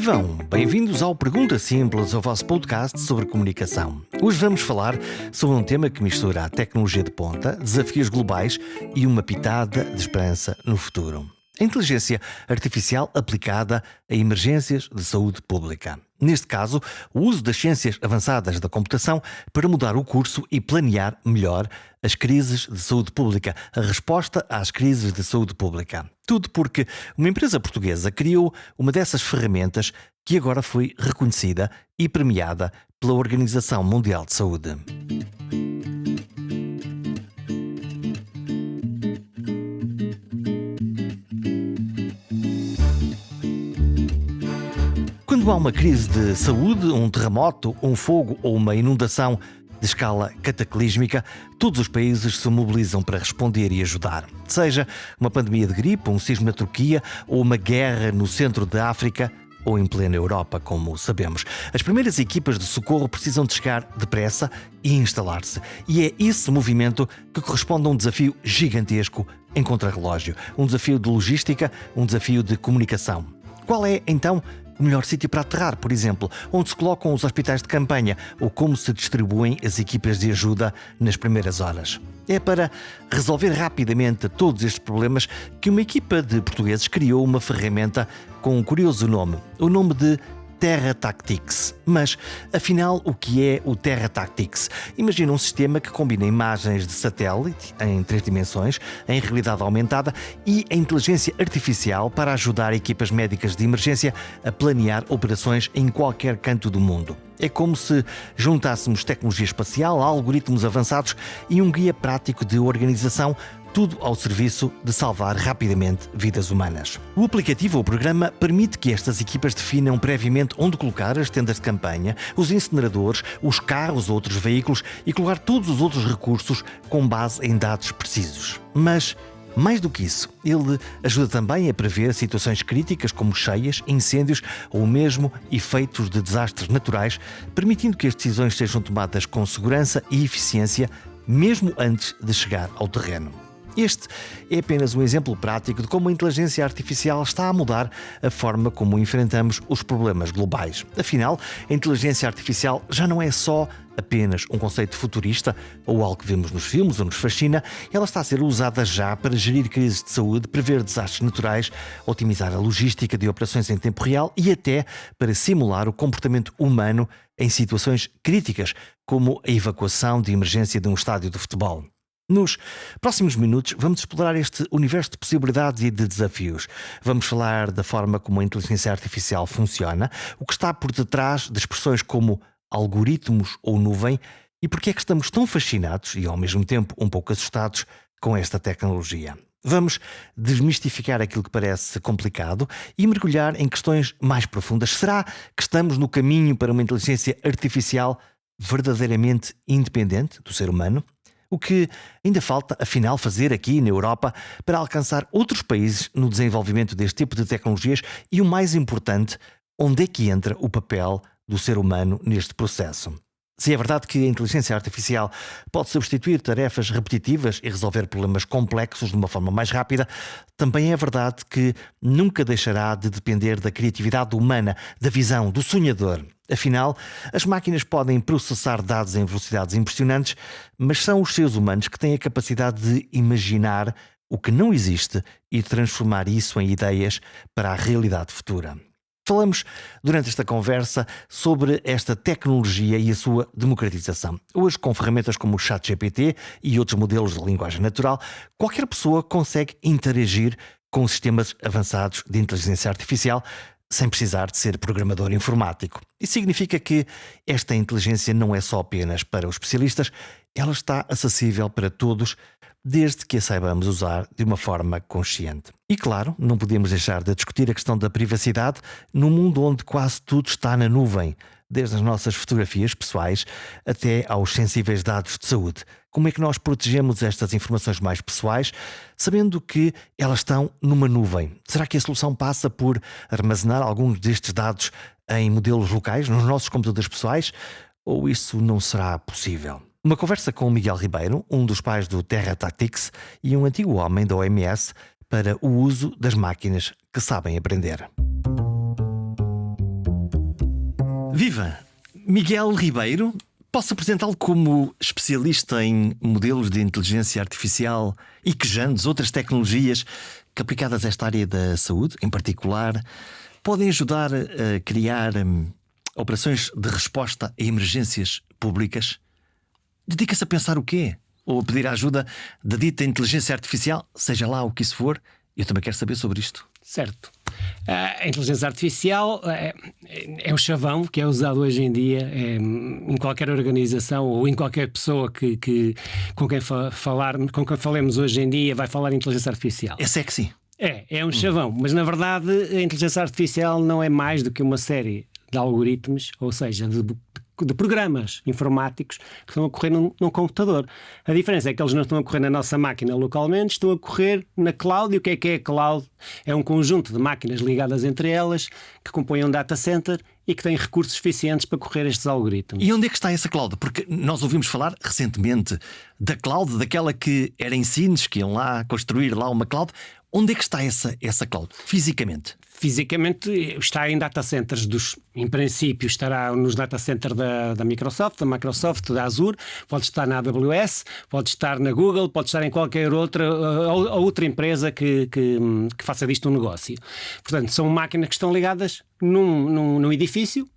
Vivam! Bem-vindos ao Pergunta Simples, o vosso podcast sobre comunicação. Hoje vamos falar sobre um tema que mistura a tecnologia de ponta, desafios globais e uma pitada de esperança no futuro. A inteligência artificial aplicada a emergências de saúde pública. Neste caso, o uso das ciências avançadas da computação para mudar o curso e planear melhor as crises de saúde pública, a resposta às crises de saúde pública. Tudo porque uma empresa portuguesa criou uma dessas ferramentas que agora foi reconhecida e premiada pela Organização Mundial de Saúde. Quando há uma crise de saúde, um terremoto, um fogo ou uma inundação de escala cataclísmica, todos os países se mobilizam para responder e ajudar. Seja uma pandemia de gripe, um sismo na Turquia ou uma guerra no centro da África ou em plena Europa, como sabemos. As primeiras equipas de socorro precisam de chegar depressa e instalar-se. E é esse movimento que corresponde a um desafio gigantesco em contrarrelógio. Um desafio de logística, um desafio de comunicação. Qual é, então, o melhor sítio para aterrar, por exemplo, onde se colocam os hospitais de campanha ou como se distribuem as equipas de ajuda nas primeiras horas? É para resolver rapidamente todos estes problemas que uma equipa de portugueses criou uma ferramenta com um curioso nome, o nome de Terra Tactics. Mas, afinal, o que é o Terra Tactics? Imagina um sistema que combina imagens de satélite em 3 dimensões, em realidade aumentada e a inteligência artificial para ajudar equipas médicas de emergência a planear operações em qualquer canto do mundo. É como se juntássemos tecnologia espacial, algoritmos avançados e um guia prático de organização, tudo ao serviço de salvar rapidamente vidas humanas. O aplicativo ou programa permite que estas equipas definam previamente onde colocar as tendas de campanha, os incineradores, os carros ou outros veículos e colocar todos os outros recursos com base em dados precisos. Mas, mais do que isso, ele ajuda também a prever situações críticas como cheias, incêndios ou mesmo efeitos de desastres naturais, permitindo que as decisões sejam tomadas com segurança e eficiência, mesmo antes de chegar ao terreno. Este é apenas um exemplo prático de como a inteligência artificial está a mudar a forma como enfrentamos os problemas globais. Afinal, a inteligência artificial já não é só apenas um conceito futurista ou algo que vemos nos filmes ou nos fascina, ela está a ser usada já para gerir crises de saúde, prever desastres naturais, otimizar a logística de operações em tempo real e até para simular o comportamento humano em situações críticas, como a evacuação de emergência de um estádio de futebol. Nos próximos minutos vamos explorar este universo de possibilidades e de desafios. Vamos falar da forma como a inteligência artificial funciona, o que está por detrás de expressões como algoritmos ou nuvem e porque é que estamos tão fascinados e ao mesmo tempo um pouco assustados com esta tecnologia. Vamos desmistificar aquilo que parece complicado e mergulhar em questões mais profundas. Será que estamos no caminho para uma inteligência artificial verdadeiramente independente do ser humano? O que ainda falta, afinal, fazer aqui na Europa para alcançar outros países no desenvolvimento deste tipo de tecnologias e, o mais importante, onde é que entra o papel do ser humano neste processo? Se é verdade que a inteligência artificial pode substituir tarefas repetitivas e resolver problemas complexos de uma forma mais rápida, também é verdade que nunca deixará de depender da criatividade humana, da visão, do sonhador. Afinal, as máquinas podem processar dados em velocidades impressionantes, mas são os seres humanos que têm a capacidade de imaginar o que não existe e transformar isso em ideias para a realidade futura. Falamos durante esta conversa sobre esta tecnologia e a sua democratização. Hoje, com ferramentas como o ChatGPT e outros modelos de linguagem natural, qualquer pessoa consegue interagir com sistemas avançados de inteligência artificial sem precisar de ser programador informático. Isso significa que esta inteligência não é só apenas para os especialistas, ela está acessível para todos, desde que a saibamos usar de uma forma consciente. E claro, não podemos deixar de discutir a questão da privacidade num mundo onde quase tudo está na nuvem, desde as nossas fotografias pessoais até aos sensíveis dados de saúde. Como é que nós protegemos estas informações mais pessoais, sabendo que elas estão numa nuvem? Será que a solução passa por armazenar alguns destes dados em modelos locais, nos nossos computadores pessoais? Ou isso não será possível? Uma conversa com o Miguel Ribeiro, um dos pais do Terra Tactics e um antigo homem da OMS, para o uso das máquinas que sabem aprender. Viva! Miguel Ribeiro, posso apresentá-lo como especialista em modelos de inteligência artificial e quejantes outras tecnologias que, aplicadas a esta área da saúde, em particular, podem ajudar a criar operações de resposta a emergências públicas? Dedica-se a pensar o quê? Ou a pedir a ajuda da dita inteligência artificial, seja lá o que isso for? Eu também quero saber sobre isto. Certo. A inteligência artificial é um chavão que é usado hoje em dia em qualquer organização ou em qualquer pessoa com quem falemos hoje em dia vai falar em inteligência artificial. É sexy. É um chavão, mas na verdade a inteligência artificial não é mais do que uma série de algoritmos, ou seja, de programas informáticos que estão a correr num computador. A diferença é que eles não estão a correr na nossa máquina localmente, estão a correr na cloud. E o que é a cloud? É um conjunto de máquinas ligadas entre elas que compõem um data center e que têm recursos suficientes para correr estes algoritmos. E onde é que está essa cloud? Porque nós ouvimos falar recentemente da cloud, daquela que era em Sines, que iam lá construir lá uma cloud. Onde é que está essa cloud, fisicamente? Fisicamente está em data centers em princípio estará nos data centers da Microsoft, da Azure, pode estar na AWS, pode estar na Google, pode estar em qualquer outra empresa que faça disto um negócio. Portanto, são máquinas que estão ligadas num edifício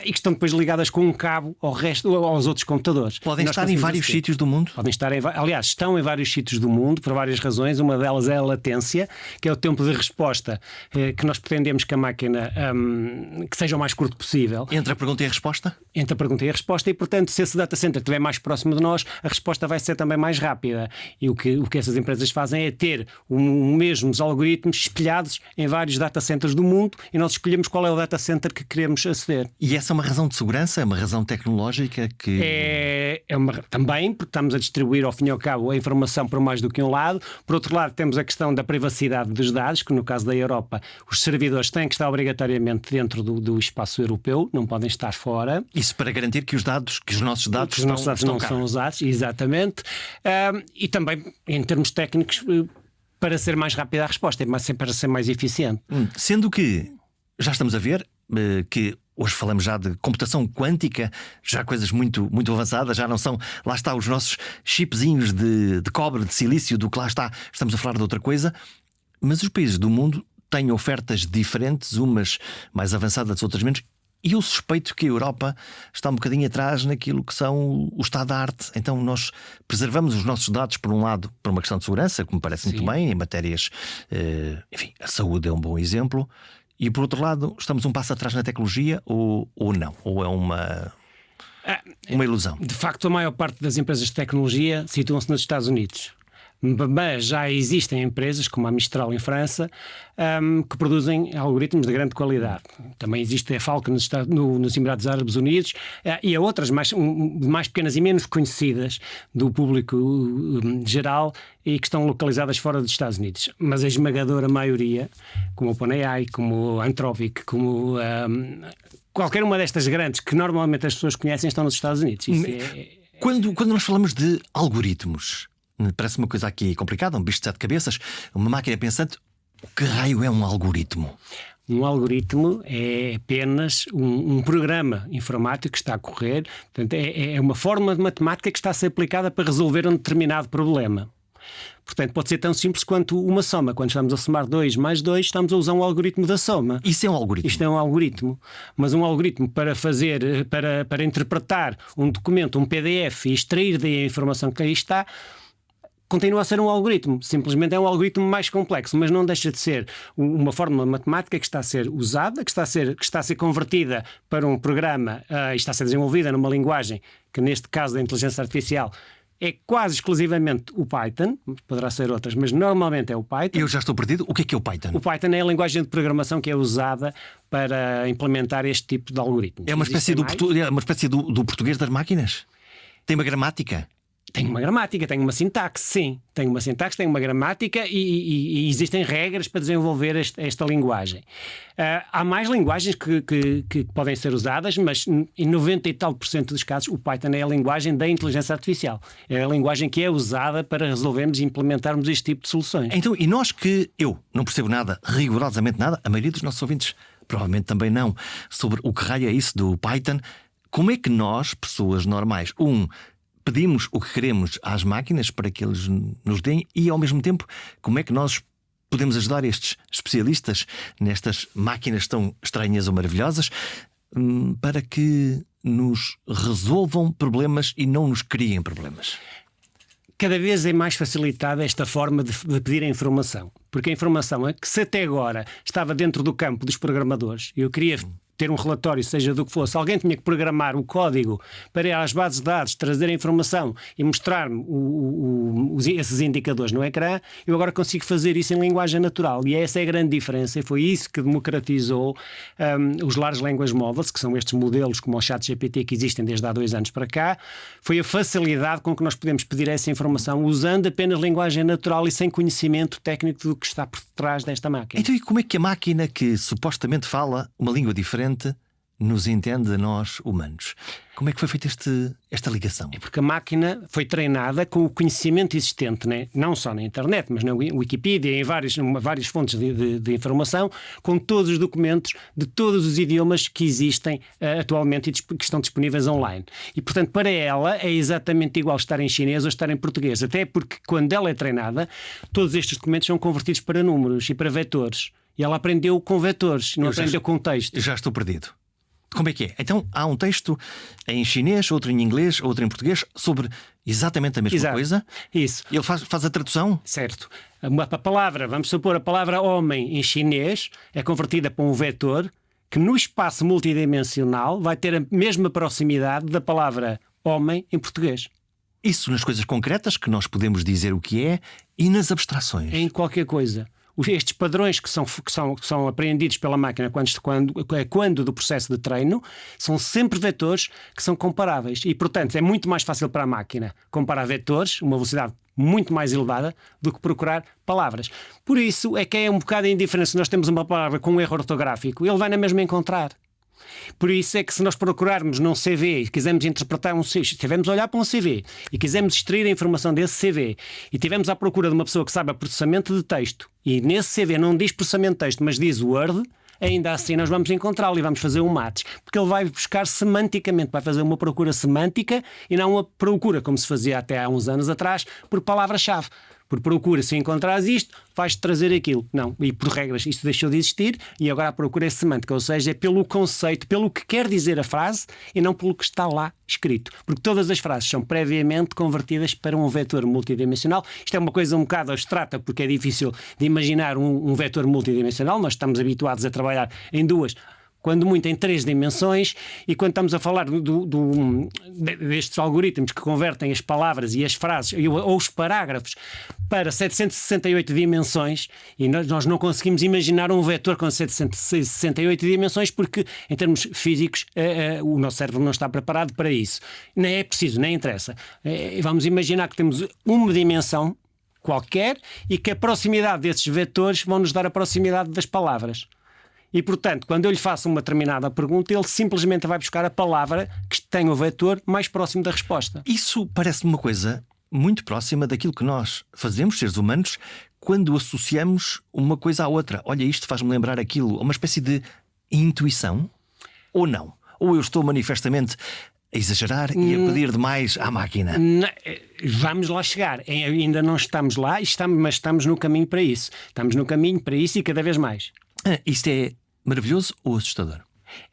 e que estão depois ligadas com um cabo aos outros computadores. Podem estar em vários sítios do mundo? Podem estar aliás, estão em vários sítios do mundo por várias razões. Uma delas é a latência, que é o tempo de resposta que nós pretendemos que a máquina que seja o mais curto possível. Entre a pergunta e a resposta? Entre a pergunta e a resposta, e portanto, se esse data center estiver mais próximo de nós, a resposta vai ser também mais rápida. E o que essas empresas fazem é ter mesmos algoritmos espelhados em vários data centers do mundo, e nós escolhemos qual é o data center que queremos aceder. E essa é uma razão de segurança? É uma razão tecnológica que... Também, porque estamos a distribuir ao fim e ao cabo a informação por mais do que um lado. Por outro lado, temos a questão da privacidade dos dados, que no caso da Europa os servidores têm que estar obrigatoriamente dentro do espaço europeu, não podem estar fora. Isso para garantir que os nossos dados não são usados, exatamente. E também, em termos técnicos, para ser mais rápida a resposta, para ser mais eficiente. Sendo que já estamos a ver que hoje falamos já de computação quântica, já coisas muito, muito avançadas, já não são, lá está, os nossos chipzinhos de cobre, de silício, do que lá está, estamos a falar de outra coisa. Mas os países do mundo têm ofertas diferentes, umas mais avançadas, outras menos. E eu suspeito que a Europa está um bocadinho atrás naquilo que são o estado da arte. Então nós preservamos os nossos dados, por um lado, por uma questão de segurança, que me parece muito bem, em matérias, enfim, a saúde é um bom exemplo. E por outro lado, estamos um passo atrás na tecnologia ou não? Ou é uma ilusão? De facto, a maior parte das empresas de tecnologia situam-se nos Estados Unidos. Mas já existem empresas, como a Mistral em França, que produzem algoritmos de grande qualidade. Também existe a Falcon nos Emirados Árabes Unidos e há outras mais pequenas e menos conhecidas do público geral e que estão localizadas fora dos Estados Unidos. Mas a esmagadora maioria, como o OpenAI, como o Anthropic, como qualquer uma destas grandes que normalmente as pessoas conhecem, estão nos Estados Unidos. Quando nós falamos de algoritmos, parece uma coisa aqui complicada, um bicho de 7 cabeças, uma máquina pensante. O que raio é um algoritmo? Um algoritmo é apenas um programa informático que está a correr. Portanto, é uma forma de matemática que está a ser aplicada para resolver um determinado problema. Portanto, pode ser tão simples quanto uma soma. Quando estamos a somar 2 mais 2, estamos a usar um algoritmo da soma. Isso é um algoritmo? Isto é um algoritmo. Mas um algoritmo para interpretar um documento, um PDF, e extrair daí a informação que aí está, continua a ser um algoritmo. Simplesmente é um algoritmo mais complexo, mas não deixa de ser uma fórmula matemática que está a ser usada, que está a ser convertida para um programa e está a ser desenvolvida numa linguagem que, neste caso da inteligência artificial, é quase exclusivamente o Python. Poderá ser outras, mas normalmente é o Python. Eu já estou perdido. O que é o Python? O Python é a linguagem de programação que é usada para implementar este tipo de algoritmos. É uma espécie do português das máquinas? Tem uma gramática? Tem uma gramática, tem uma sintaxe, sim. Tem uma sintaxe, tem uma gramática e existem regras para desenvolver esta linguagem. Há mais linguagens que podem ser usadas, mas em 90 e tal % dos casos o Python é a linguagem da inteligência artificial. É a linguagem que é usada para resolvermos e implementarmos este tipo de soluções. Então, e nós eu não percebo nada, rigorosamente nada, a maioria dos nossos ouvintes Provavelmente também não. Sobre o que raio é isso do Python, como é que nós, pessoas normais, pedimos o que queremos às máquinas para que eles nos deem, e ao mesmo tempo, como é que nós podemos ajudar estes especialistas nestas máquinas tão estranhas ou maravilhosas para que nos resolvam problemas e não nos criem problemas? Cada vez é mais facilitada esta forma de pedir a informação. Porque a informação é que, se até agora estava dentro do campo dos programadores, eu queria ter um relatório, seja do que fosse, alguém tinha que programar o código para ir às bases de dados, trazer a informação e mostrar-me esses indicadores no ecrã, eu agora consigo fazer isso em linguagem natural. E essa é a grande diferença, e foi isso que democratizou os Large Language Models, que são estes modelos como o ChatGPT que existem desde há 2 anos para cá. Foi a facilidade com que nós podemos pedir essa informação usando apenas linguagem natural e sem conhecimento técnico do que está por trás desta máquina. Então, e como é que a máquina que supostamente fala uma língua diferente nos entende a nós humanos? Como é que foi feita esta ligação? É porque a máquina foi treinada com o conhecimento existente, né? Não só na internet, mas na Wikipedia e em várias fontes de informação, com todos os documentos de todos os idiomas que existem atualmente e que estão disponíveis online. E, portanto, para ela é exatamente igual estar em chinês ou estar em português, até porque quando ela é treinada, todos estes documentos são convertidos para números e para vetores. E ela aprendeu com vetores, não aprendeu com texto. Já estou perdido. Como é que é? Então há um texto em chinês, outro em inglês, outro em português, sobre exatamente a mesma coisa? Isso. Ele faz a tradução? Certo. A palavra, vamos supor, a palavra homem em chinês é convertida para um vetor que no espaço multidimensional vai ter a mesma proximidade da palavra homem em português. Isso nas coisas concretas, que nós podemos dizer o que é, e nas abstrações. Em qualquer coisa. Estes padrões que são apreendidos pela máquina quando do processo de treino são sempre vetores que são comparáveis e, portanto, é muito mais fácil para a máquina comparar vetores, uma velocidade muito mais elevada, do que procurar palavras. Por isso é que é um bocado indiferente se nós temos uma palavra com um erro ortográfico, ele vai na mesma encontrar. Por isso é que se nós procurarmos num CV e quisermos interpretar se estivermos a olhar para um CV e quisermos extrair a informação desse CV e estivermos à procura de uma pessoa que saiba processamento de texto e nesse CV não diz processamento de texto, mas diz Word, ainda assim nós vamos encontrá-lo e vamos fazer um match, porque ele vai buscar semanticamente, vai fazer uma procura semântica e não uma procura, como se fazia até há uns anos atrás, por palavra-chave. Por procura, se encontrares isto, vais-te trazer aquilo. Não, e por regras isto deixou de existir e agora a procura é semântica, ou seja, é pelo conceito, pelo que quer dizer a frase e não pelo que está lá escrito. Porque todas as frases são previamente convertidas para um vetor multidimensional. Isto é uma coisa um bocado abstrata porque é difícil de imaginar um vetor multidimensional. Nós estamos habituados a trabalhar em 2, quando muito em 3 dimensões, e quando estamos a falar destes algoritmos que convertem as palavras e as frases ou os parágrafos para 768 dimensões, e nós não conseguimos imaginar um vetor com 768 dimensões porque, em termos físicos, o nosso cérebro não está preparado para isso. Nem é preciso, nem interessa. Vamos imaginar que temos uma dimensão qualquer e que a proximidade desses vetores vão nos dar a proximidade das palavras. E, portanto, quando eu lhe faço uma determinada pergunta, ele simplesmente vai buscar a palavra que tem o vetor mais próximo da resposta. Isso parece-me uma coisa muito próxima daquilo que nós fazemos, seres humanos, quando associamos uma coisa à outra. Olha, isto faz-me lembrar aquilo. Uma espécie de intuição? Ou não? Ou eu estou manifestamente a exagerar e a pedir demais à máquina? Vamos lá chegar. Ainda não estamos lá, mas estamos no caminho para isso. Estamos no caminho para isso e cada vez mais. Isto é maravilhoso ou assustador?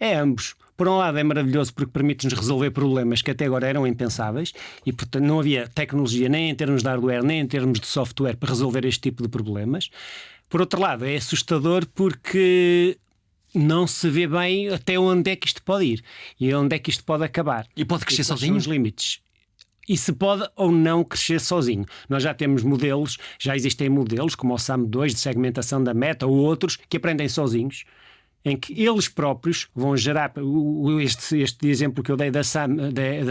É ambos. Por um lado é maravilhoso porque permite-nos resolver problemas que até agora eram impensáveis e, portanto, não havia tecnologia nem em termos de hardware nem em termos de software para resolver este tipo de problemas. Por outro lado, é assustador porque não se vê bem até onde é que isto pode ir e onde é que isto pode acabar. E pode crescer sozinho? Os limites. E se pode ou não crescer sozinho. Nós já temos modelos, já existem modelos como o SAM2 de segmentação da Meta ou outros que aprendem sozinhos, em que eles próprios vão gerar. Este exemplo que eu dei da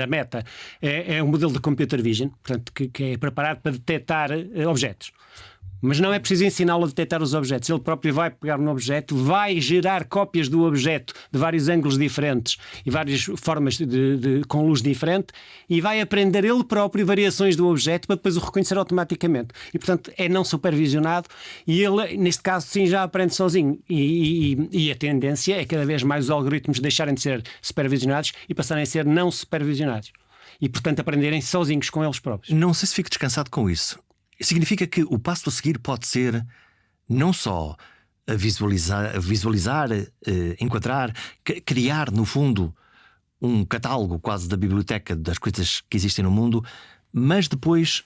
Meta é um modelo de computer vision, portanto, que é preparado para detectar objetos. Mas não é preciso ensiná-lo a detectar os objetos. Ele próprio vai pegar no objeto, vai gerar cópias do objeto de vários ângulos diferentes e várias formas com luz diferente, e vai aprender ele próprio variações do objeto para depois o reconhecer automaticamente. E, portanto, é não supervisionado, e ele, neste caso, sim, já aprende sozinho. E a tendência é cada vez mais os algoritmos deixarem de ser supervisionados e passarem a ser não supervisionados. E, portanto, aprenderem sozinhos com eles próprios. Não sei se fico descansado com isso. Significa que o passo a seguir pode ser não só visualizar, enquadrar, criar, no fundo, um catálogo quase da biblioteca das coisas que existem no mundo, mas depois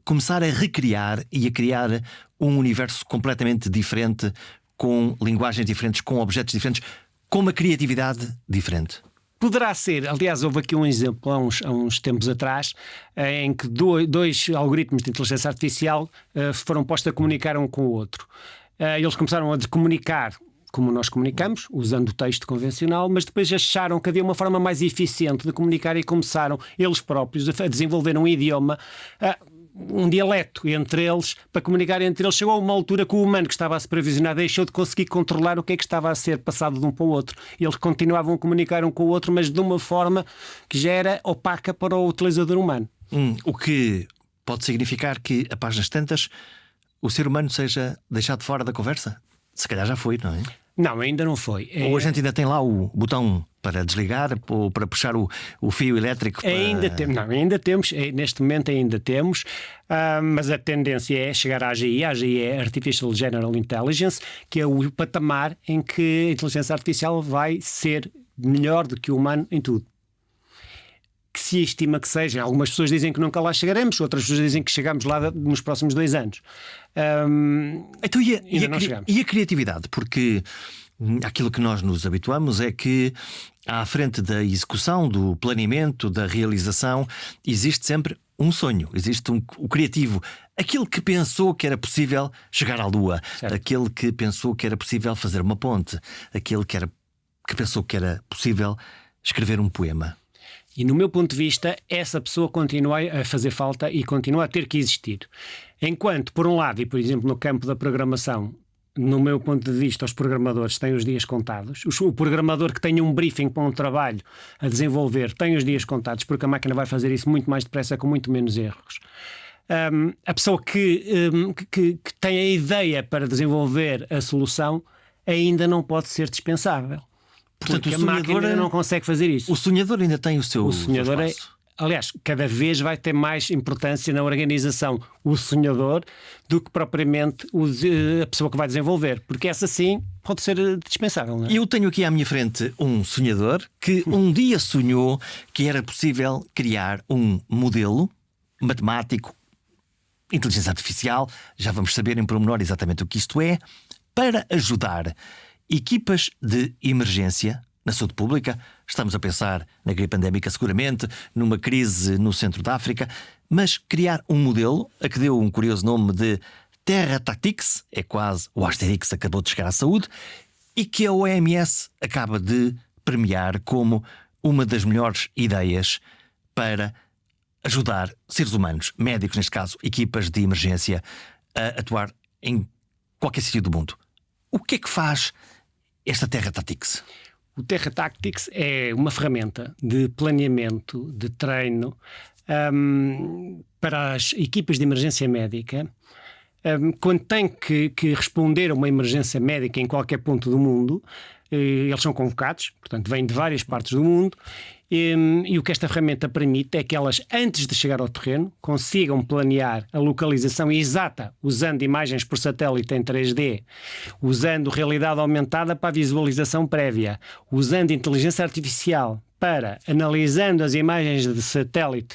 começar a recriar e a criar um universo completamente diferente, com linguagens diferentes, com objetos diferentes, com uma criatividade diferente. Poderá ser, aliás, houve aqui um exemplo há uns tempos atrás, em que dois algoritmos de inteligência artificial foram postos a comunicar um com o outro. Eles começaram a comunicar como nós comunicamos, usando o texto convencional, mas depois acharam que havia uma forma mais eficiente de comunicar e começaram eles próprios a desenvolver um idioma, um dialeto entre eles, para comunicar entre eles. Chegou a uma altura que o humano que estava a supervisionar deixou de conseguir controlar o que é que estava a ser passado de um para o outro. Eles continuavam a comunicar um com o outro, mas de uma forma que já era opaca para o utilizador humano. O que pode significar que, a páginas tantas, o ser humano seja deixado fora da conversa? Se calhar já foi, não é? Não, ainda não foi. Ou a gente ainda tem lá o botão para desligar ou para puxar o fio elétrico? Ainda temos, neste momento ainda temos, mas a tendência é chegar à AGI. A AGI é Artificial General Intelligence, que é o patamar em que a inteligência artificial vai ser melhor do que o humano em tudo. Que se estima que seja. Algumas pessoas dizem que nunca lá chegaremos, outras pessoas dizem que chegamos lá nos próximos 2 anos. Então, e a criatividade? Porque aquilo que nós nos habituamos é que à frente da execução, do planeamento, da realização, existe sempre um sonho, existe o criativo, aquele que pensou que era possível chegar à Lua, certo. Aquele que pensou que era possível fazer uma ponte, aquele que pensou que era possível escrever um poema. E no meu ponto de vista, essa pessoa continua a fazer falta e continua a ter que existir. Enquanto, por um lado, e por exemplo no campo da programação, no meu ponto de vista, os programadores têm os dias contados. O programador que tem um briefing para um trabalho a desenvolver tem os dias contados, porque a máquina vai fazer isso muito mais depressa, com muito menos erros. A pessoa que tem a ideia para desenvolver a solução ainda não pode ser dispensável. Portanto, porque a máquina ainda não consegue fazer isso. O sonhador ainda tem o seu sonhador espaço. Aliás, cada vez vai ter mais importância na organização o sonhador do que propriamente a pessoa que vai desenvolver, porque essa sim pode ser dispensável, não é? Eu tenho aqui à minha frente um sonhador que um dia sonhou que era possível criar um modelo matemático, inteligência artificial, já vamos saber em pormenor exatamente o que isto é, para ajudar equipas de emergência na saúde pública. Estamos a pensar na gripe pandémica, seguramente, numa crise no centro da África, mas criar um modelo a que deu um curioso nome de Terra Tactics, é quase o Asterix acabou de chegar à saúde, e que a OMS acaba de premiar como uma das melhores ideias para ajudar seres humanos, médicos neste caso, equipas de emergência, a atuar em qualquer sítio do mundo. O que é que faz esta Terra Tactics? O Terra Tactics é uma ferramenta de planeamento, de treino para as equipas de emergência médica. Quando têm que responder a uma emergência médica em qualquer ponto do mundo, eles são convocados, portanto vêm de várias partes do mundo, e o que esta ferramenta permite é que elas, antes de chegar ao terreno, consigam planear a localização exata, usando imagens por satélite em 3D, usando realidade aumentada para a visualização prévia, usando inteligência artificial para, analisando as imagens de satélite,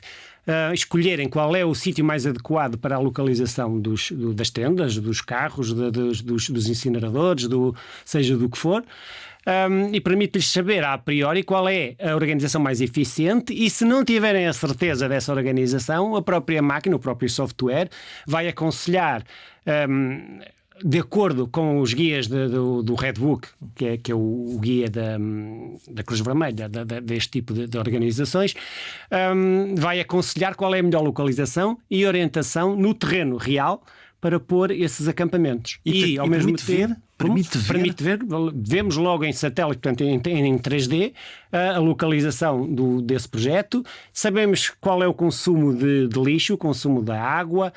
escolherem qual é o sítio mais adequado para a localização das tendas, dos carros, dos incineradores, seja do que for, e permite-lhes saber a priori qual é a organização mais eficiente, e se não tiverem a certeza dessa organização, a própria máquina, o próprio software, vai aconselhar, de acordo com os guias do Red Book, que é o guia da Cruz Vermelha, deste tipo de organizações, vai aconselhar qual é a melhor localização e orientação no terreno real para pôr esses acampamentos. E ao mesmo tempo permite ver, vemos logo em satélite, portanto em 3D, a localização desse projeto, sabemos qual é o consumo de lixo, o consumo da água,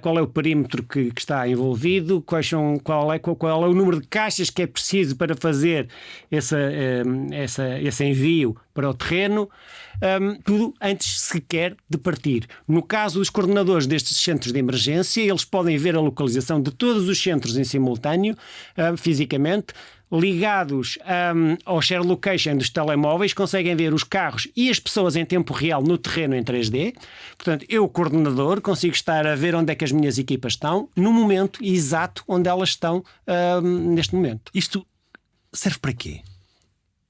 qual é o perímetro que está envolvido, qual é o número de caixas que é preciso para fazer esse envio para o terreno, tudo antes sequer de partir. No caso dos coordenadores destes centros de emergência, eles podem ver a localização de todos os centros em simultâneo, fisicamente, ligados ao share location dos telemóveis, conseguem ver os carros e as pessoas em tempo real no terreno em 3D. Portanto, eu, coordenador, consigo estar a ver onde é que as minhas equipas estão no momento exato onde elas estão neste momento. Isto serve para quê?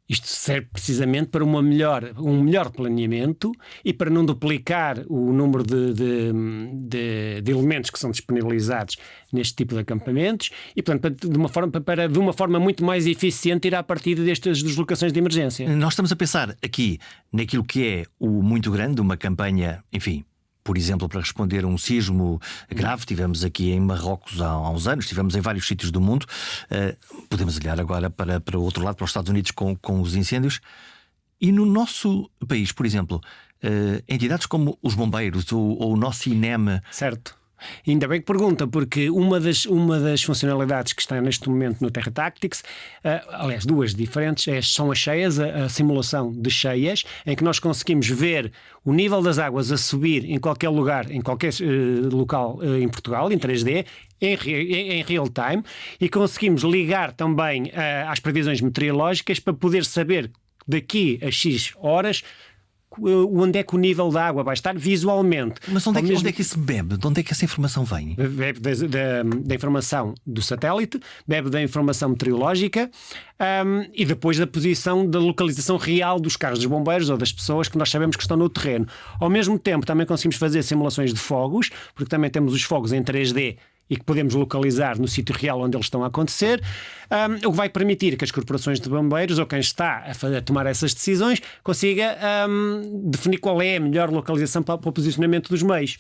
Isto serve precisamente para um melhor planeamento e para não duplicar o número de elementos que são disponibilizados neste tipo de acampamentos e, portanto, de uma forma muito mais eficiente ir à partida destas deslocações de emergência. Nós estamos a pensar aqui naquilo que é o muito grande, uma campanha, enfim, por exemplo, para responder a um sismo grave. Tivemos aqui em Marrocos há uns anos, tivemos em vários sítios do mundo. Podemos olhar agora para o outro lado, para os Estados Unidos, com os incêndios. E no nosso país, por exemplo, entidades como os bombeiros ou o nosso INEM. Certo. Ainda bem que pergunta, porque uma das funcionalidades que está neste momento no Terra Tactics, aliás, duas diferentes, são as cheias, a simulação de cheias, em que nós conseguimos ver o nível das águas a subir em qualquer lugar, em qualquer local em Portugal, em 3D, em real time, e conseguimos ligar também às previsões meteorológicas para poder saber daqui a X horas onde é que o nível da água vai estar visualmente. Mas onde é que isso bebe? De onde é que essa informação vem? Bebe da informação do satélite, bebe da informação meteorológica e depois da posição, da localização real dos carros dos bombeiros ou das pessoas que nós sabemos que estão no terreno. Ao mesmo tempo também conseguimos fazer simulações de fogos, porque também temos os fogos em 3D e que podemos localizar no sítio real onde eles estão a acontecer, o que vai permitir que as corporações de bombeiros ou quem está a tomar essas decisões consiga definir qual é a melhor localização para o posicionamento dos meios.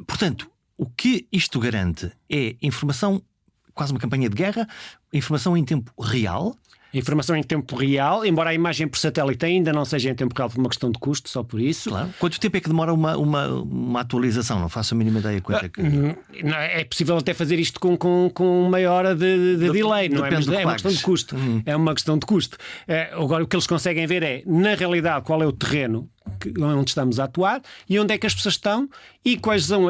Portanto, o que isto garante é informação, quase uma campanha de guerra, informação em tempo real. Informação em tempo real, embora a imagem por satélite ainda não seja em tempo real por uma questão de custo, só por isso. Claro. Quanto tempo é que demora uma atualização? Não faço a mínima ideia quanto é que... É possível até fazer isto com meia hora de delay, não é? Mas é uma questão de custo. É uma questão de custo. Agora, o que eles conseguem ver é, na realidade, qual é o terreno onde estamos a atuar e onde é que as pessoas estão e quais são,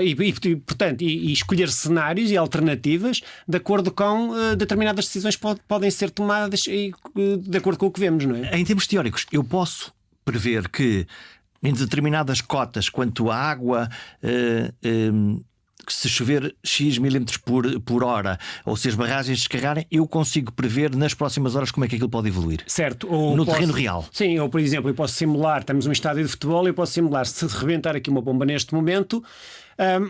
portanto, escolher cenários e alternativas de acordo com determinadas decisões que podem ser tomadas de acordo com o que vemos, não é? Em termos teóricos, eu posso prever que em determinadas cotas, quanto à água, se chover X milímetros por hora ou se as barragens descarregarem, eu consigo prever nas próximas horas como é que aquilo pode evoluir. Certo. Terreno real. Sim, ou por exemplo, eu posso simular, estamos num estádio de futebol, eu posso simular, se rebentar aqui uma bomba neste momento,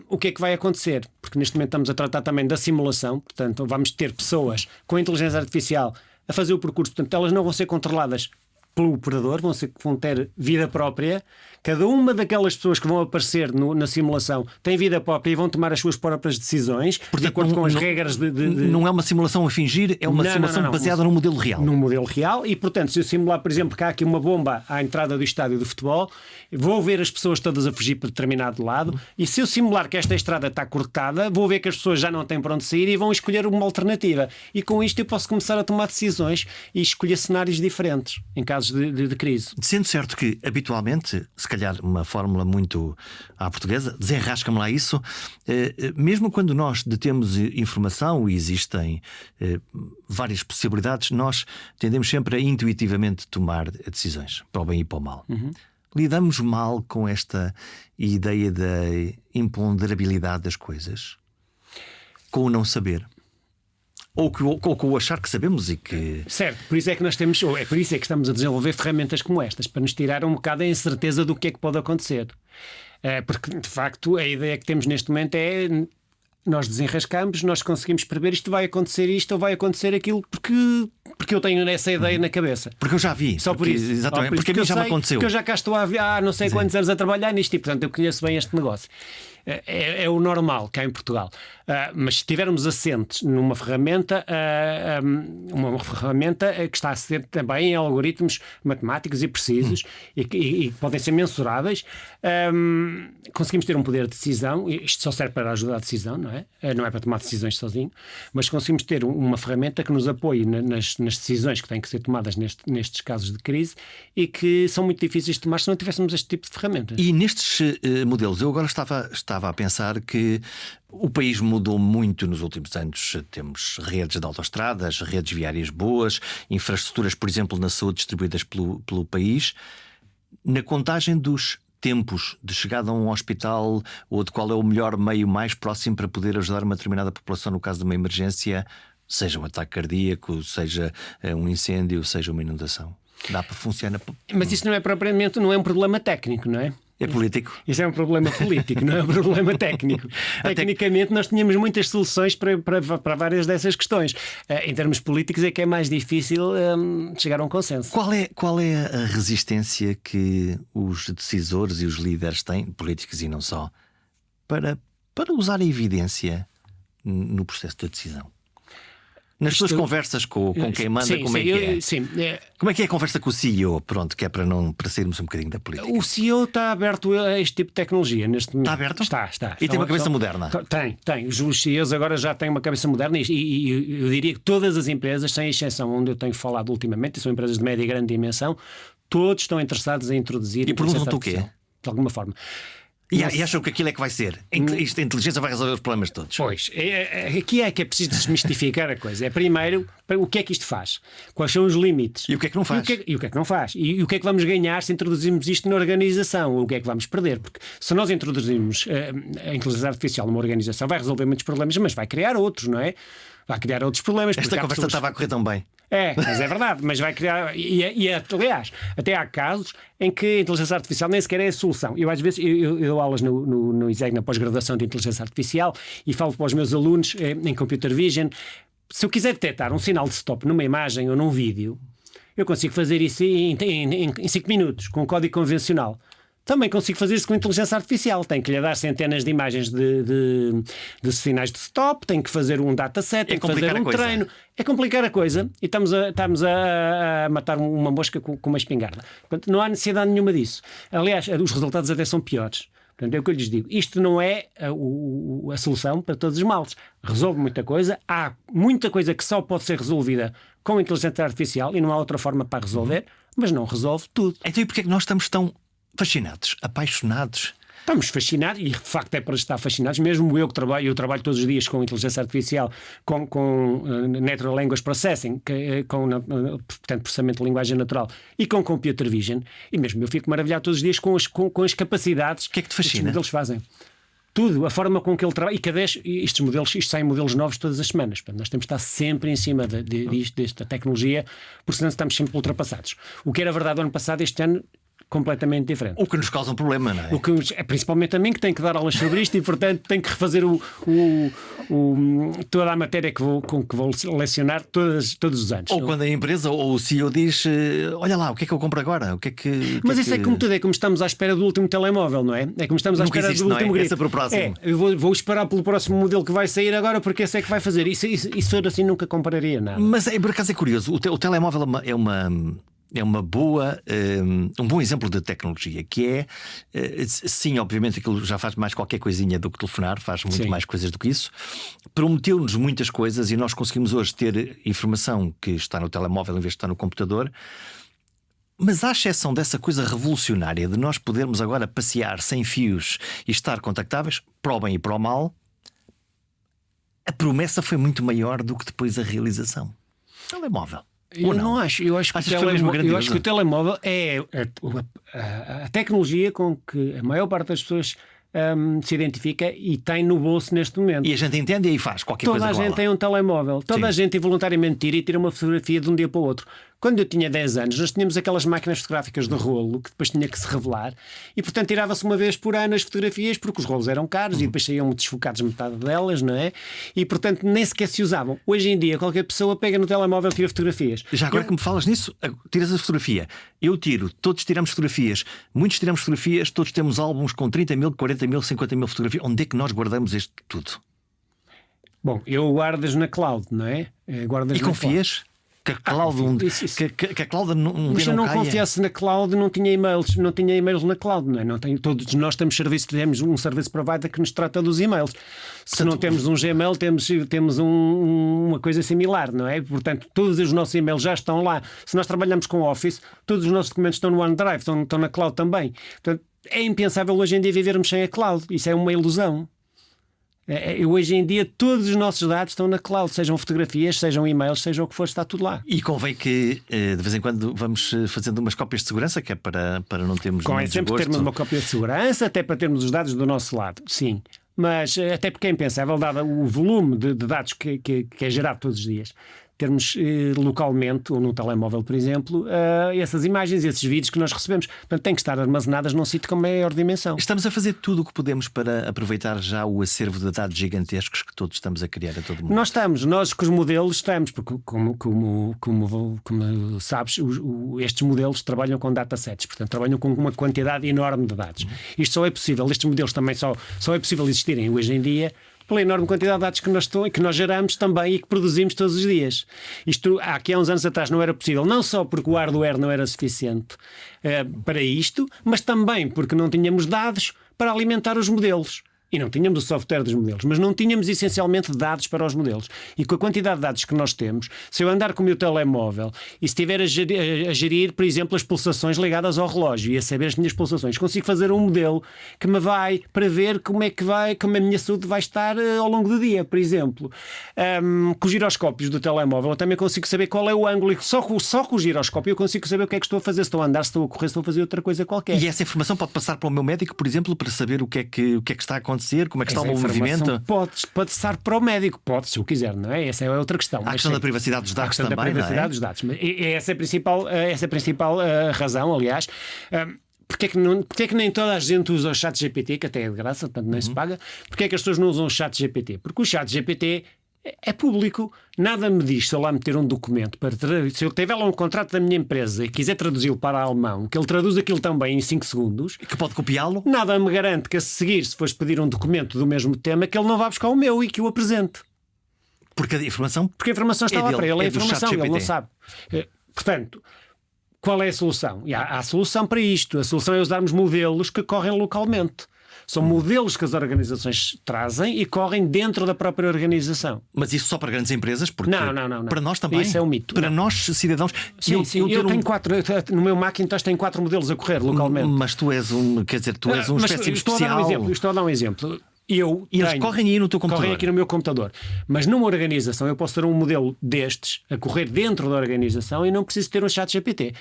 o que é que vai acontecer? Porque neste momento estamos a tratar também da simulação, portanto vamos ter pessoas com inteligência artificial a fazer o percurso, portanto elas não vão ser controladas pelo operador, vão ter vida própria. Cada uma daquelas pessoas que vão aparecer na simulação tem vida própria e vão tomar as suas próprias decisões, de acordo com as regras de... Não é uma simulação a fingir, é uma simulação baseada num modelo real. Num modelo real e, portanto, se eu simular, por exemplo, que há aqui uma bomba à entrada do estádio de futebol, vou ver as pessoas todas a fugir para determinado lado e se eu simular que esta estrada está cortada, vou ver que as pessoas já não têm para onde sair e vão escolher uma alternativa. E com isto eu posso começar a tomar decisões e escolher cenários diferentes em casos de crise. Sendo certo que, habitualmente, se calhar uma fórmula muito à portuguesa, desenrasca-me lá isso, mesmo quando nós detemos informação e existem várias possibilidades, nós tendemos sempre a intuitivamente tomar decisões, para o bem e para o mal. Lidamos mal com esta ideia da imponderabilidade das coisas, com o não saber. Ou com o achar que sabemos e que... Certo, por isso é que nós temos, ou é por isso é que estamos a desenvolver ferramentas como estas, para nos tirar um bocado a incerteza do que é que pode acontecer. Porque, de facto, a ideia que temos neste momento é... Nós desenrascamos, nós conseguimos prever isto vai acontecer isto ou vai acontecer aquilo porque eu tenho essa ideia na cabeça. Porque eu já vi. Só por isso. Exatamente, porque a mim já me aconteceu. Porque eu já cá estou há não sei quantos anos a trabalhar nisto e, portanto, eu conheço bem este negócio. É o normal cá em Portugal. Mas se estivermos assentes numa ferramenta, uma ferramenta que está assente também em algoritmos matemáticos e precisos e que podem ser mensuráveis, conseguimos ter um poder de decisão. Isto só serve para ajudar a decisão, não é? Não é para tomar decisões sozinho, mas conseguimos ter uma ferramenta que nos apoie nas decisões que têm que ser tomadas nestes casos de crise e que são muito difíceis de tomar se não tivéssemos este tipo de ferramentas. E nestes modelos, eu agora estava a pensar que o país mudou muito nos últimos anos. Temos redes de autoestradas, redes viárias boas, infraestruturas, por exemplo, na saúde distribuídas pelo país. Na contagem dos tempos de chegada a um hospital ou de qual é o melhor meio mais próximo para poder ajudar uma determinada população no caso de uma emergência, seja um ataque cardíaco, seja um incêndio, seja uma inundação. Dá para funcionar. Mas isso não é propriamente, não é um problema técnico, não é? É político? Isso é um problema político, não é um problema técnico. Tecnicamente, nós tínhamos muitas soluções para várias dessas questões. Em termos políticos, é que é mais difícil chegar a um consenso. Qual é a resistência que os decisores e os líderes têm, políticos e não só, para usar a evidência no processo de decisão? Nas suas conversas com quem manda, sim, como é que é? Sim, como é que é a conversa com o CEO? Pronto, que é para não sairmos um bocadinho da política. O CEO está aberto a este tipo de tecnologia neste momento. Está aberto? Está. E tem uma cabeça moderna? Tem. Os CEOs agora já têm uma cabeça moderna e eu diria que todas as empresas, sem exceção onde eu tenho falado ultimamente, e são empresas de média e grande dimensão, todos estão interessados em introduzir. E perguntam-te o quê? De alguma forma. E acham que aquilo é que vai ser? A inteligência vai resolver os problemas todos? Pois, aqui é que é preciso desmistificar a coisa. Primeiro, o que é que isto faz? Quais são os limites? E o que é que não faz? E o que é que não faz? E o que é que vamos ganhar se introduzirmos isto na organização? O que é que vamos perder? Porque se nós introduzirmos a inteligência artificial numa organização, vai resolver muitos problemas, mas vai criar outros, não é? Vai criar outros problemas. Esta conversa estava a correr tão bem. Mas é verdade, mas vai criar. Aliás, até há casos em que a inteligência artificial nem sequer é a solução. Eu, às vezes, eu dou aulas no ISEG, na pós-graduação de inteligência artificial, e falo para os meus alunos em Computer Vision. Se eu quiser detectar um sinal de stop numa imagem ou num vídeo, eu consigo fazer isso em 5 minutos, com um código convencional. Também consigo fazer isso com inteligência artificial. Tenho que lhe dar centenas de imagens de sinais de stop, tenho que fazer um dataset, tenho que fazer um treino. É complicar a coisa e estamos a matar uma mosca com uma espingarda. Portanto, não há necessidade nenhuma disso. Aliás, os resultados até são piores. Portanto, é o que eu lhes digo. Isto não é a solução para todos os males. Resolve muita coisa. Há muita coisa que só pode ser resolvida com inteligência artificial e não há outra forma para resolver, mas não resolve tudo. Então, e porquê é que nós estamos tão fascinados, apaixonados? Estamos fascinados, e de facto é para estar fascinados. Mesmo eu trabalho todos os dias com inteligência artificial, com Natural Language Processing, portanto, processamento de linguagem natural, e com Computer Vision, e mesmo eu fico maravilhado todos os dias com as capacidades que é que te fascina? Que os modelos fazem. Tudo, a forma com que ele trabalha, e cada vez isto saem modelos novos todas as semanas. Portanto, nós temos de estar sempre em cima desta tecnologia, porque senão estamos sempre ultrapassados. O que era verdade ano passado, este ano completamente diferente. O que nos causa um problema, não é? O que é principalmente a mim, que tenho que dar aulas sobre isto e, portanto, tenho que refazer toda a matéria que vou lecionar todos os anos. Ou quando a empresa ou o CEO diz: olha lá, o que é que eu compro agora? Mas isso é como tudo, é como estamos à espera do último telemóvel, não é? É como estamos à espera do último grito. Para o próximo. Eu vou esperar pelo próximo modelo que vai sair agora, porque esse é que vai fazer. Isso assim nunca compraria nada. Mas por acaso é curioso, o telemóvel é um bom exemplo de tecnologia, que é, sim, obviamente aquilo já faz mais qualquer coisinha do que telefonar, faz muito mais coisas do que isso. Prometeu-nos muitas coisas e nós conseguimos hoje ter informação que está no telemóvel em vez de estar no computador. Mas à exceção dessa coisa revolucionária de nós podermos agora passear sem fios e estar contactáveis, para o bem e para o mal, a promessa foi muito maior do que depois a realização. Telemóvel. Eu não acho. Eu acho que o telemóvel é a tecnologia com que a maior parte das pessoas se identifica e tem no bolso neste momento. E a gente entende e aí faz qualquer coisa. Toda a gente tem um telemóvel. Toda a gente involuntariamente tira uma fotografia de um dia para o outro. Quando eu tinha 10 anos, nós tínhamos aquelas máquinas fotográficas de rolo que depois tinha que se revelar e, portanto, tirava-se uma vez por ano as fotografias porque os rolos eram caros e depois saíam desfocados metade delas, não é? E, portanto, nem sequer se usavam. Hoje em dia, qualquer pessoa pega no telemóvel e tira fotografias. Já agora que me falas nisso, tiras a fotografia. Eu tiro, todos tiramos fotografias, muitos tiramos fotografias, todos temos álbuns com 30 mil, 40 mil, 50 mil fotografias. Onde é que nós guardamos isto tudo? Bom, eu guardas na cloud, não é? Guardas e na confias? Cloud. Que a cloud, que a cloud não Mas se eu não caia. confiasse na cloud, não tinha e-mails na cloud, não é? Não tem, todos nós temos um serviço provider que nos trata dos e-mails. Se não temos um Gmail, temos uma coisa similar, não é? Portanto, todos os nossos e-mails já estão lá. Se nós trabalhamos com Office, todos os nossos documentos estão no OneDrive, estão na cloud também. Portanto, é impensável hoje em dia vivermos sem a cloud. Isso é uma ilusão. Hoje em dia todos os nossos dados estão na cloud, sejam fotografias, sejam e-mails, seja o que for, está tudo lá. E convém que de vez em quando vamos fazendo umas cópias de segurança, que é para não termos convém sempre termos uma cópia de segurança, até para termos os dados do nosso lado, sim. Mas até porque é impensável, dado o volume de dados que é gerado todos os dias, termos localmente, ou no telemóvel, por exemplo, essas imagens, esses vídeos que nós recebemos. Portanto, têm que estar armazenadas num sítio com maior dimensão. Estamos a fazer tudo o que podemos para aproveitar já o acervo de dados gigantescos que todos estamos a criar a todo mundo. Nós com os modelos estamos, porque como sabes, estes modelos trabalham com datasets, portanto, trabalham com uma quantidade enorme de dados. Isto só é possível, estes modelos também só é possível existirem hoje em dia pela enorme quantidade de dados que nós geramos também e que produzimos todos os dias. Isto, aqui há uns anos atrás, não era possível, não só porque o hardware não era suficiente para isto, mas também porque não tínhamos dados para alimentar os modelos. E não tínhamos o software dos modelos, mas não tínhamos essencialmente dados para os modelos. E com a quantidade de dados que nós temos, se eu andar com o meu telemóvel e se estiver a gerir, por exemplo, as pulsações ligadas ao relógio e a saber as minhas pulsações, consigo fazer um modelo que me vai prever como a minha saúde vai estar ao longo do dia, por exemplo. Com os giroscópios do telemóvel eu também consigo saber qual é o ângulo. E só com o giroscópio eu consigo saber o que é que estou a fazer, se estou a andar, se estou a correr, se estou a fazer outra coisa qualquer. E essa informação pode passar para o meu médico, por exemplo, para saber o que é que está a acontecer, como é que está o meu movimento? Pode estar para o médico, pode, se o quiser, não é? Essa é outra questão. A questão da privacidade dos dados também, da privacidade dos dados. Essa é a principal razão, aliás. Porque é que nem toda a gente usa o chat GPT, que até é de graça, portanto nem se paga? Porque é que as pessoas não usam o chat GPT? Porque o chat GPT é público, nada me diz se eu lá meter um documento se eu tiver lá um contrato da minha empresa e quiser traduzi-lo para alemão, que ele traduz aquilo também em 5 segundos, que pode copiá-lo, nada me garante que a seguir, se fores pedir um documento do mesmo tema, que ele não vá buscar o meu e que o apresente. Porque a informação está lá para ele, a informação, ele não sabe. Portanto, qual é a solução? E há a solução para isto. A solução é usarmos modelos que correm localmente. São modelos que as organizações trazem e correm dentro da própria organização. Mas isso só para grandes empresas? Porque não. Para nós também? Isso é um mito. Para nós, cidadãos? Sim, eu tenho 4. No meu Macintosh tem 4 modelos a correr localmente. Mas tu és um espécie especial. Estou a dar um exemplo. Eles correm aí no teu computador? Correm aqui no meu computador. Mas numa organização eu posso ter um modelo destes a correr dentro da organização e não preciso ter um chat GPT.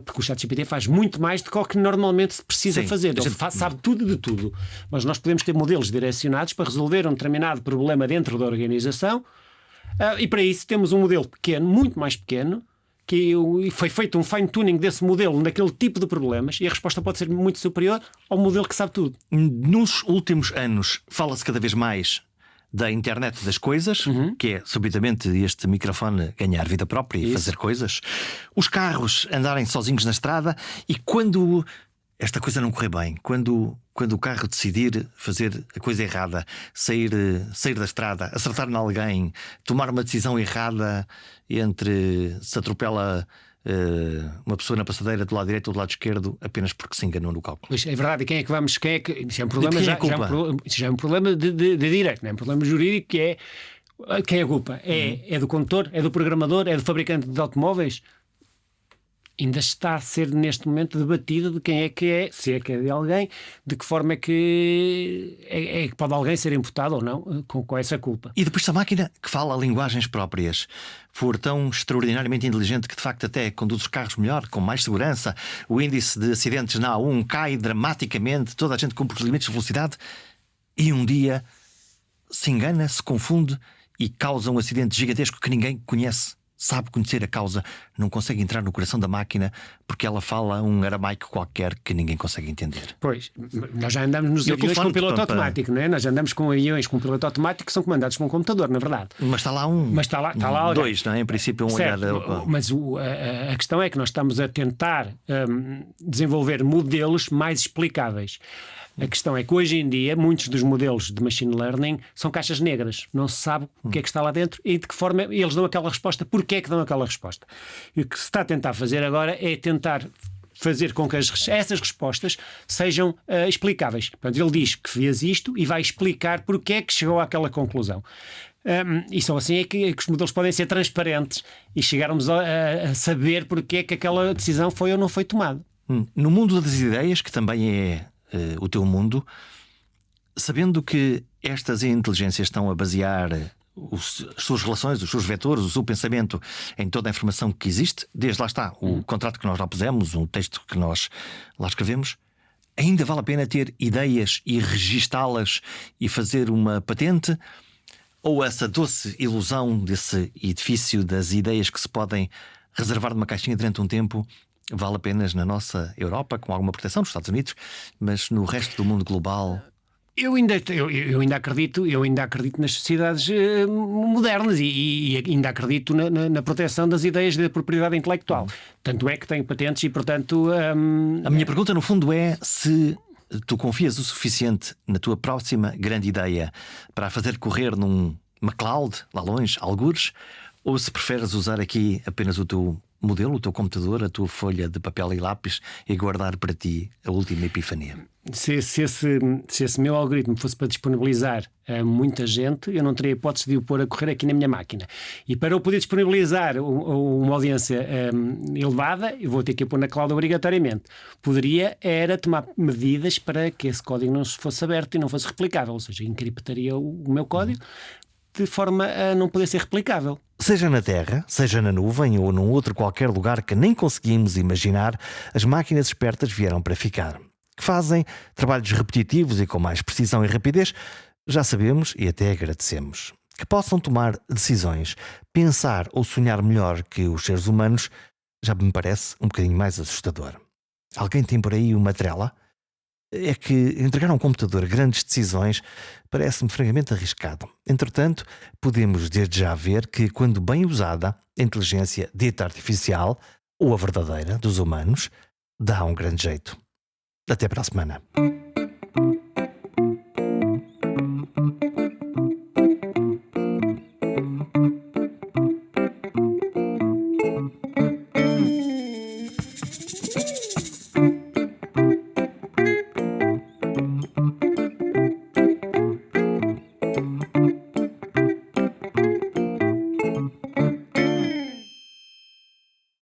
Porque o chat GPT faz muito mais do que normalmente se precisa fazer. Ele sabe tudo de tudo. Mas nós podemos ter modelos direcionados para resolver um determinado problema dentro da organização e para isso temos um modelo pequeno, muito mais pequeno, que foi feito um fine-tuning desse modelo naquele tipo de problemas e a resposta pode ser muito superior ao modelo que sabe tudo. Nos últimos anos fala-se cada vez mais da internet das coisas, que é subitamente este microfone ganhar vida própria e fazer coisas, os carros andarem sozinhos na estrada e quando esta coisa não correr bem, quando o carro decidir fazer a coisa errada, sair da estrada, acertar em alguém, tomar uma decisão errada entre se atropela uma pessoa na passadeira do lado direito ou do lado esquerdo apenas porque se enganou no cálculo. Pois é verdade, e quem é que vamos? Isso é um problema, já é um problema de direito, não é um problema jurídico, que é quem é a culpa? É do condutor? É do programador? É do fabricante de automóveis? Ainda está a ser neste momento debatida de quem é que é, se é que é de alguém, de que forma é que pode alguém ser imputado ou não com essa culpa. E depois se a máquina que fala linguagens próprias for tão extraordinariamente inteligente que de facto até conduz os carros melhor, com mais segurança, o índice de acidentes na A1 cai dramaticamente, toda a gente cumpre os limites de velocidade e um dia se engana, se confunde e causa um acidente gigantesco que ninguém conhece. sabe conhecer a causa, não consegue entrar no coração da máquina porque ela fala um aramaico qualquer que ninguém consegue entender. Pois, nós já andamos nos aviões com piloto automático, não é? Nós já andamos com aviões com piloto automático que são comandados com um computador, na verdade. Mas está lá um. Mas está lá alguém. Dois, não é? Em princípio, um certo, olhar. Mas a questão é que nós estamos a tentar desenvolver modelos mais explicáveis. A questão é que hoje em dia muitos dos modelos de machine learning são caixas negras. Não se sabe o que é que está lá dentro e de que forma eles dão aquela resposta, porque é que dão aquela resposta. E o que se está a tentar fazer agora é tentar fazer com que essas respostas sejam explicáveis. Portanto, ele diz que fez isto e vai explicar porque é que chegou àquela conclusão. E só assim é que os modelos podem ser transparentes e chegarmos a saber porque é que aquela decisão foi ou não foi tomada. No mundo das ideias, que também é o teu mundo, sabendo que estas inteligências estão a basear as suas relações, os seus vetores, o seu pensamento em toda a informação que existe, desde lá está o contrato que nós lá pusemos, o texto que nós lá escrevemos, ainda vale a pena ter ideias e registá-las e fazer uma patente? Ou essa doce ilusão desse edifício das ideias que se podem reservar numa caixinha durante um tempo vale apenas na nossa Europa, com alguma proteção nos Estados Unidos, mas no resto do mundo global? Eu ainda acredito nas sociedades modernas e ainda acredito na proteção das ideias da propriedade intelectual. Tanto é que tenho patentes e, portanto... A minha pergunta, no fundo, é se tu confias o suficiente na tua próxima grande ideia para a fazer correr numa cloud, lá longe, algures, ou se preferes usar aqui apenas o teu modelo, o teu computador, a tua folha de papel e lápis e guardar para ti a última epifania. Se esse meu algoritmo fosse para disponibilizar a muita gente, eu não teria hipótese de o pôr a correr aqui na minha máquina. E para eu poder disponibilizar uma audiência elevada, eu vou ter que o pôr na cloud obrigatoriamente. Poderia era tomar medidas para que esse código não fosse aberto e não fosse replicável, ou seja, encriptaria o meu código de forma a não poder ser replicável. Seja na Terra, seja na nuvem ou num outro qualquer lugar que nem conseguimos imaginar, as máquinas espertas vieram para ficar. Que fazem trabalhos repetitivos e com mais precisão e rapidez, já sabemos e até agradecemos. Que possam tomar decisões, pensar ou sonhar melhor que os seres humanos, já me parece um bocadinho mais assustador. Alguém tem por aí uma trela? É que entregar a um computador grandes decisões parece-me francamente arriscado. Entretanto, podemos desde já ver que, quando bem usada, a inteligência dita artificial, ou a verdadeira, dos humanos, dá um grande jeito. Até para a semana.